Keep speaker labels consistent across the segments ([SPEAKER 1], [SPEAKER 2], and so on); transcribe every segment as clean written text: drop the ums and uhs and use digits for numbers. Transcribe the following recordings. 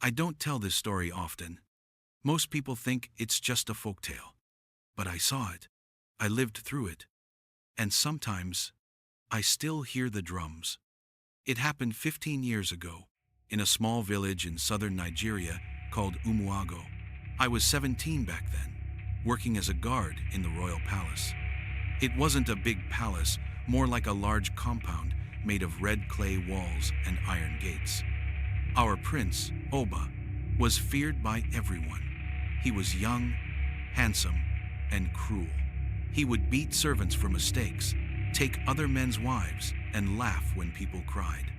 [SPEAKER 1] I don't tell this story often. Most people think it's just a folktale. But I saw it. I lived through it. And sometimes, I still hear the drums. It happened 15 years ago, in a small village in southern Nigeria called Umuago. I was 17 back then, working as a guard in the royal palace. It wasn't a big palace, more like a large compound made of red clay walls and iron gates. Our Prince Oba was feared by everyone. He was young, handsome, and cruel. He would beat servants for mistakes, take other men's wives, and laugh when people cried.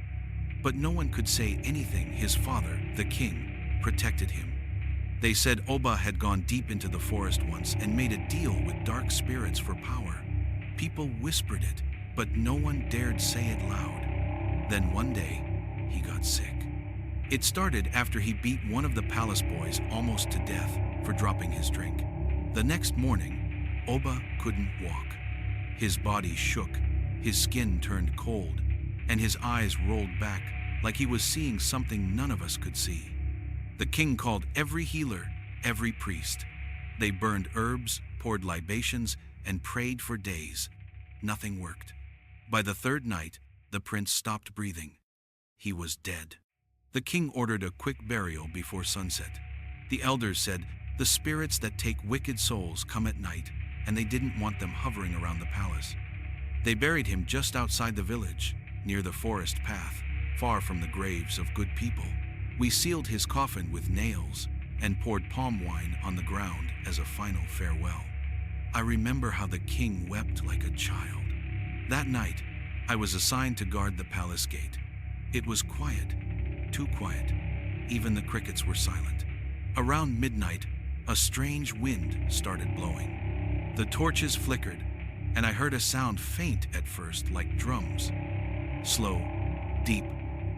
[SPEAKER 1] But no one could say anything. His father, the king, protected him. They said Oba had gone deep into the forest once and made a deal with dark spirits for power. People whispered it, but no one dared say it loud. Then one day, he got sick. It started after he beat one of the palace boys almost to death for dropping his drink. The next morning, Oba couldn't walk. His body shook, his skin turned cold, and his eyes rolled back like he was seeing something none of us could see. The king called every healer, every priest. They burned herbs, poured libations, and prayed for days. Nothing worked. By the third night, the prince stopped breathing. He was dead. The king ordered a quick burial before sunset. The elders said, "The spirits that take wicked souls come at night, and they didn't want them hovering around the palace." They buried him just outside the village, near the forest path, far from the graves of good people. We sealed his coffin with nails and poured palm wine on the ground as a final farewell. I remember how the king wept like a child. That night, I was assigned to guard the palace gate. It was quiet, too quiet. Even the crickets were silent. Around midnight, a strange wind started blowing. The torches flickered, and I heard a sound faint at first like drums. Slow, deep,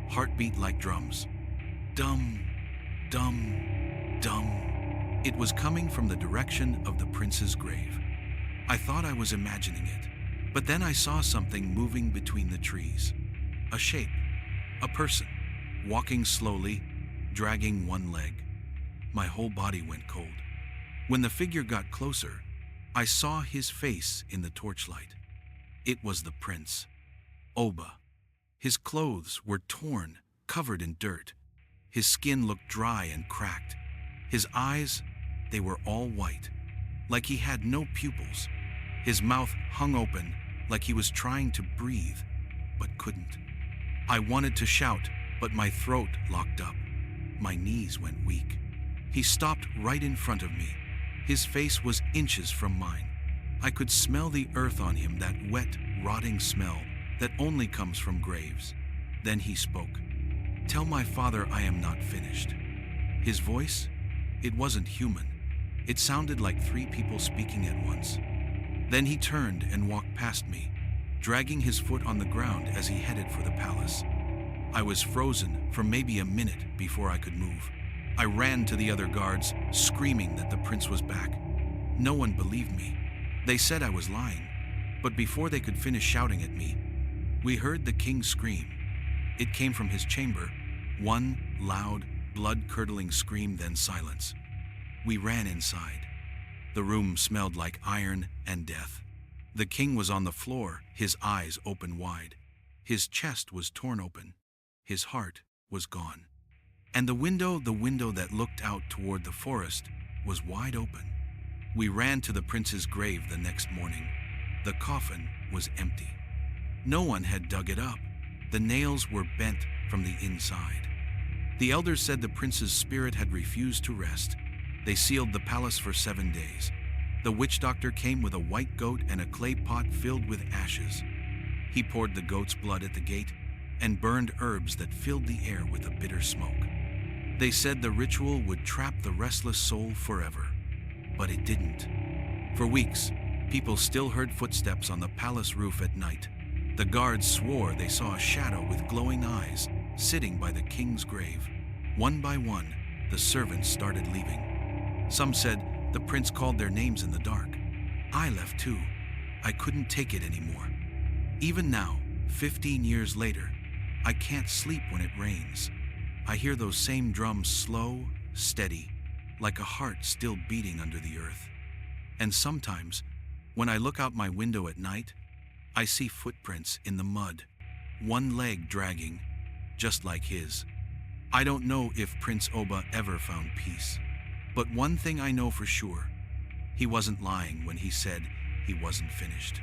[SPEAKER 1] heartbeat like drums. Dum, dum, dum. It was coming from the direction of the prince's grave. I thought I was imagining it, but then I saw something moving between the trees. A shape, a person, walking slowly, dragging one leg. My whole body went cold. When the figure got closer, I saw his face in the torchlight. It was the prince, Oba. His clothes were torn, covered in dirt. His skin looked dry and cracked. His eyes, they were all white, like he had no pupils. His mouth hung open, like he was trying to breathe, but couldn't. I wanted to shout, but my throat locked up. My knees went weak. He stopped right in front of me. His face was inches from mine. I could smell the earth on him, that wet, rotting smell that only comes from graves. Then he spoke. "Tell my father I am not finished." His voice? It wasn't human. It sounded like three people speaking at once. Then he turned and walked past me, dragging his foot on the ground as he headed for the palace. I was frozen for maybe a minute before I could move. I ran to the other guards, screaming that the prince was back. No one believed me. They said I was lying. But before they could finish shouting at me, we heard the king scream. It came from his chamber. One loud, blood-curdling scream, then silence. We ran inside. The room smelled like iron and death. The king was on the floor, his eyes open wide. His chest was torn open. His heart was gone. And the window that looked out toward the forest, was wide open. We ran to the prince's grave the next morning. The coffin was empty. No one had dug it up. The nails were bent from the inside. The elders said the prince's spirit had refused to rest. They sealed the palace for 7 days. The witch doctor came with a white goat and a clay pot filled with ashes. He poured the goat's blood at the gate and burned herbs that filled the air with a bitter smoke. They said the ritual would trap the restless soul forever, but it didn't. For weeks, people still heard footsteps on the palace roof at night. The guards swore they saw a shadow with glowing eyes sitting by the king's grave. One by one, the servants started leaving. Some said the prince called their names in the dark. I left too. I couldn't take it anymore. Even now, 15 years later, I can't sleep when it rains. I hear those same drums slow, steady, like a heart still beating under the earth. And sometimes, when I look out my window at night, I see footprints in the mud, one leg dragging, just like his. I don't know if Prince Oba ever found peace, but one thing I know for sure, he wasn't lying when he said he wasn't finished.